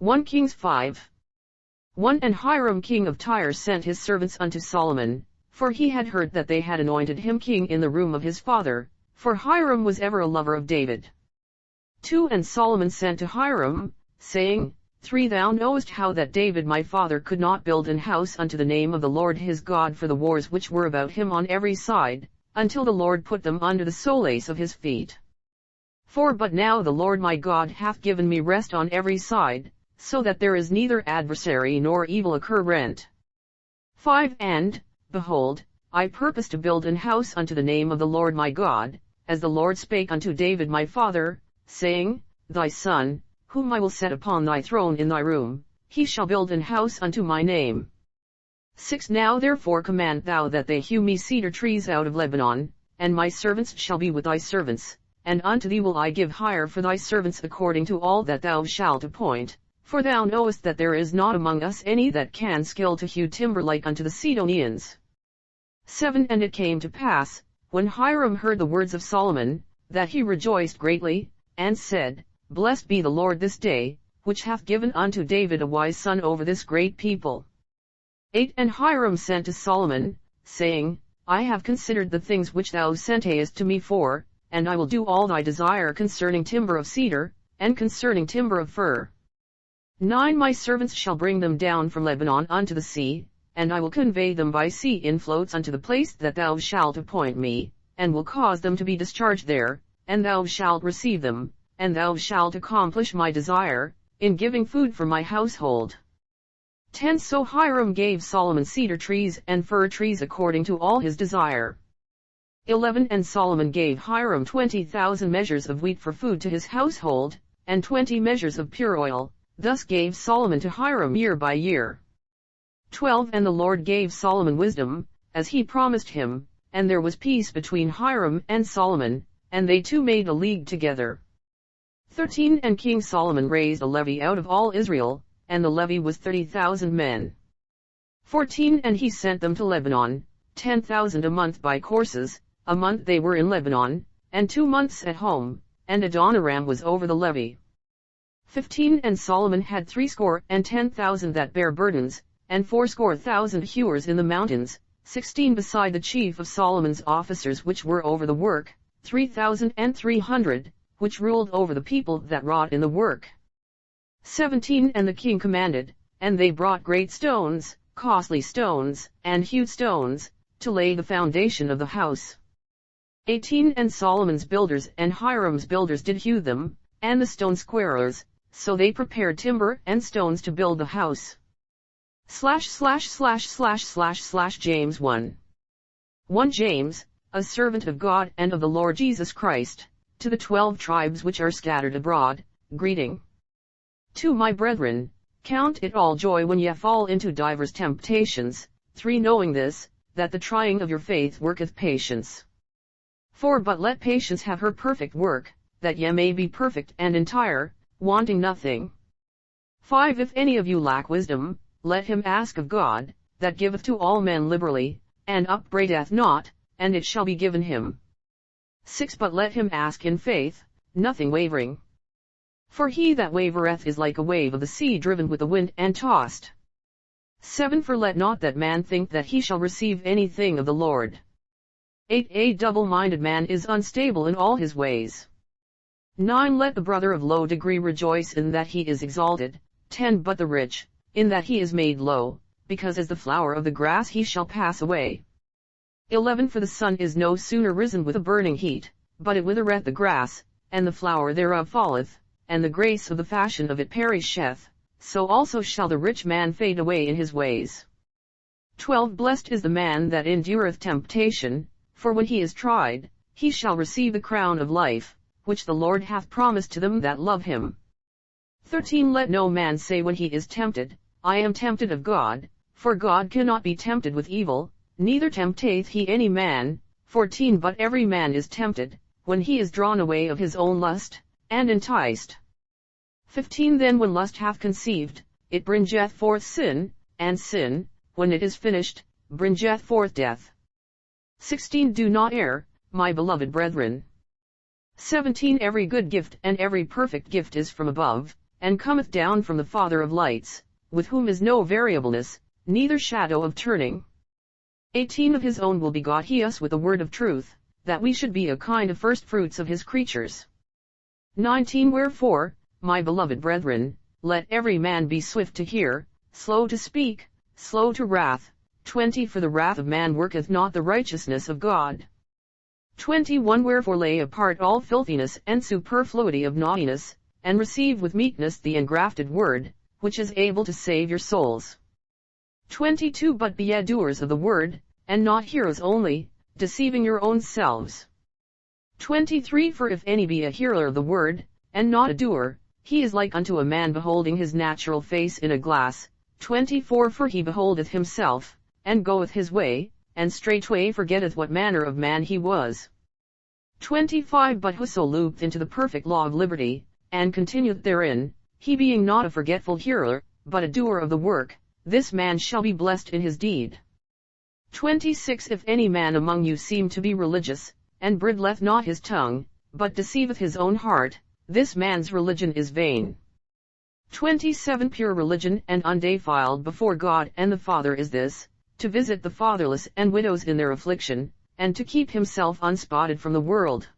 1 Kings 5. 1 And Hiram king of Tyre sent his servants unto Solomon, for he had heard that they had anointed him king in the room of his father, for Hiram was ever a lover of David. 2 And Solomon sent to Hiram, saying, 3 Thou knowest how that David my father could not build an house unto the name of the Lord his God for the wars which were about him on every side, until the Lord put them under the soles of his feet. 4 But now the Lord my God hath given me rest on every side, so that there is neither adversary nor evil occurrent. 5 And, behold, I purpose to build an house unto the name of the Lord my God, as the Lord spake unto David my father, saying, Thy son, whom I will set upon thy throne in thy room, he shall build an house unto my name. 6 Now therefore command thou that they hew me cedar trees out of Lebanon, and my servants shall be with thy servants, and unto thee will I give hire for thy servants according to all that thou shalt appoint, for thou knowest that there is not among us any that can skill to hew timber like unto the Sidonians. 7 And it came to pass, when Hiram heard the words of Solomon, that he rejoiced greatly, and said, Blessed be the Lord this day, which hath given unto David a wise son over this great people. 8 And Hiram sent to Solomon, saying, I have considered the things which thou sentest to me for, and I will do all thy desire concerning timber of cedar, and concerning timber of fir. 9 My servants shall bring them down from Lebanon unto the sea, and I will convey them by sea in floats unto the place that thou shalt appoint me, and will cause them to be discharged there, and thou shalt receive them, and thou shalt accomplish my desire, in giving food for my household. 10 So Hiram gave Solomon cedar trees and fir trees according to all his desire. 11 And Solomon gave Hiram 20,000 measures of wheat for food to his household, and 20 measures of pure oil. Thus gave Solomon to Hiram year by year. 12 And the Lord gave Solomon wisdom, as he promised him, and there was peace between Hiram and Solomon, and they two made a league together. 13 And King Solomon raised a levy out of all Israel, and the levy was 30,000 men. 14 And he sent them to Lebanon, 10,000 a month by courses, a month they were in Lebanon, and 2 months at home, and Adoniram was over the levy. 15 And Solomon had 70,010 that bare burdens, and 80,000 hewers in the mountains, 16 beside the chief of Solomon's officers which were over the work, 3,300, which ruled over the people that wrought in the work. 17 And the king commanded, and they brought great stones, costly stones, and hewed stones, to lay the foundation of the house. 18 And Solomon's builders and Hiram's builders did hew them, and the stone squarers, so they prepared timber and stones to build the house. James 1. 1 James, a servant of God and of the Lord Jesus Christ, to the 12 tribes which are scattered abroad, greeting. 2 My brethren, count it all joy when ye fall into divers temptations. 3 Knowing this, that the trying of your faith worketh patience. 4 But let patience have her perfect work, that ye may be perfect and entire, wanting nothing. 5 If any of you lack wisdom, let him ask of God, that giveth to all men liberally, and upbraideth not, and it shall be given him. 6 But let him ask in faith, nothing wavering. For he that wavereth is like a wave of the sea driven with the wind and tossed. 7 For let not that man think that he shall receive anything of the Lord. 8 A double-minded man is unstable in all his ways. 9 Let the brother of low degree rejoice in that he is exalted. 10 But the rich, in that he is made low, because as the flower of the grass he shall pass away. 11 For the sun is no sooner risen with a burning heat, but it withereth the grass, and the flower thereof falleth, and the grace of the fashion of it perisheth, so also shall the rich man fade away in his ways. 12 Blessed is the man that endureth temptation, for when he is tried, he shall receive the crown of life, which the Lord hath promised to them that love him. 13 Let no man say when he is tempted, I am tempted of God, for God cannot be tempted with evil, neither tempteth he any man. 14 But every man is tempted, when he is drawn away of his own lust, and enticed. 15 Then when lust hath conceived, it bringeth forth sin, and sin, when it is finished, bringeth forth death. 16 Do not err, my beloved brethren. 17 Every good gift and every perfect gift is from above, and cometh down from the Father of lights, with whom is no variableness, neither shadow of turning. 18 Of his own will begot he us with the word of truth, that we should be a kind of first fruits of his creatures. 19 Wherefore, my beloved brethren, let every man be swift to hear, slow to speak, slow to wrath. 20 For the wrath of man worketh not the righteousness of God. 21 Wherefore lay apart all filthiness and superfluity of naughtiness, and receive with meekness the engrafted word, which is able to save your souls. 22 But be ye doers of the word, and not hearers only, deceiving your own selves. 23 For if any be a hearer of the word, and not a doer, he is like unto a man beholding his natural face in a glass. 24 For he beholdeth himself, and goeth his way, and straightway forgetteth what manner of man he was. 25 But whoso looketh into the perfect law of liberty, and continueth therein, he being not a forgetful hearer, but a doer of the work, this man shall be blessed in his deed. 26 If any man among you seem to be religious, and bridleth not his tongue, but deceiveth his own heart, this man's religion is vain. 27 Pure religion and undefiled before God and the Father is this, to visit the fatherless and widows in their affliction, and to keep himself unspotted from the world.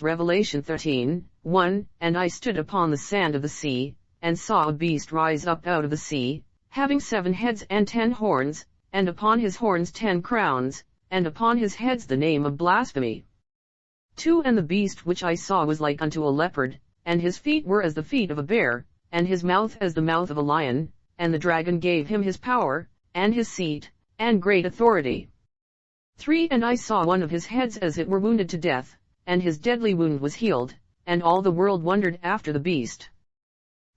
Revelation 13:1 And I stood upon the sand of the sea, and saw a beast rise up out of the sea, having 7 heads and 10 horns, and upon his horns 10 crowns, and upon his heads the name of blasphemy. 2 And the beast which I saw was like unto a leopard, and his feet were as the feet of a bear, and his mouth as the mouth of a lion, and the dragon gave him his power, and his seat, and great authority. 3 And I saw one of his heads as it were wounded to death, and his deadly wound was healed, and all the world wondered after the beast.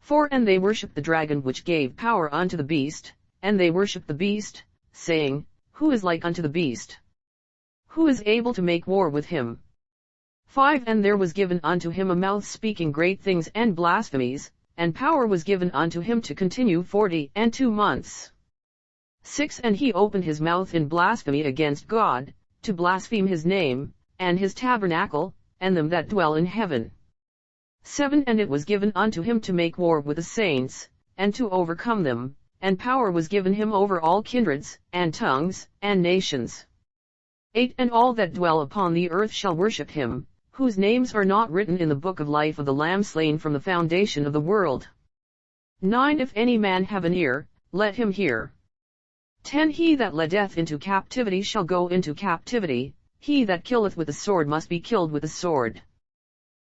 4 And they worshipped the dragon which gave power unto the beast, and they worshipped the beast, saying, Who is like unto the beast? Who is able to make war with him? 5 And there was given unto him a mouth speaking great things and blasphemies, and power was given unto him to continue 42 months. 6 And he opened his mouth in blasphemy against God, to blaspheme his name, and his tabernacle, and them that dwell in heaven. 7 And it was given unto him to make war with the saints, and to overcome them, and power was given him over all kindreds, and tongues, and nations. 8 And all that dwell upon the earth shall worship him, whose names are not written in the book of life of the Lamb slain from the foundation of the world. 9 If any man have an ear, let him hear. 10 He that leddeth into captivity shall go into captivity, he that killeth with the sword must be killed with the sword.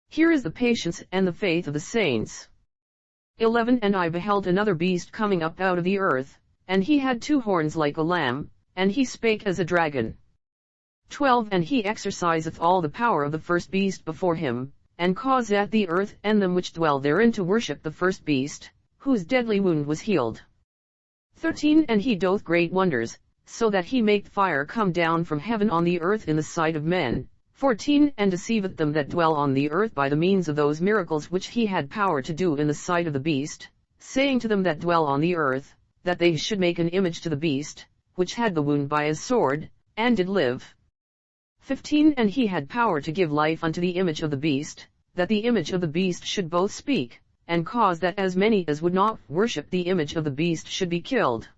Here is the patience and the faith of the saints. 11 And I beheld another beast coming up out of the earth, and he had 2 horns like a lamb, and he spake as a dragon. 12 And he exerciseth all the power of the first beast before him, and causeth the earth and them which dwell therein to worship the first beast, whose deadly wound was healed. 13 And he doth great wonders, so that he maketh fire come down from heaven on the earth in the sight of men. 14 And deceiveth them that dwell on the earth by the means of those miracles which he had power to do in the sight of the beast, saying to them that dwell on the earth, that they should make an image to the beast, which had the wound by his sword, and did live. 15 And he had power to give life unto the image of the beast, that the image of the beast should both speak, and cause that as many as would not worship the image of the beast should be killed.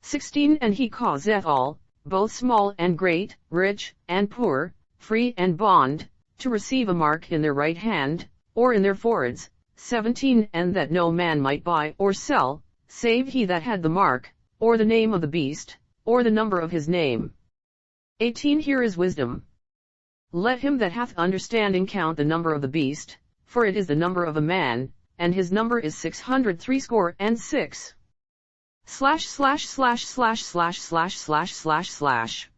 16 And he causeth all, both small and great, rich and poor, free and bond, to receive a mark in their right hand, or in their foreheads. 17 And that no man might buy or sell, save he that had the mark, or the name of the beast, or the number of his name. 18 Here is wisdom. Let him that hath understanding count the number of the beast, for it is the number of a man, and his number is 666. //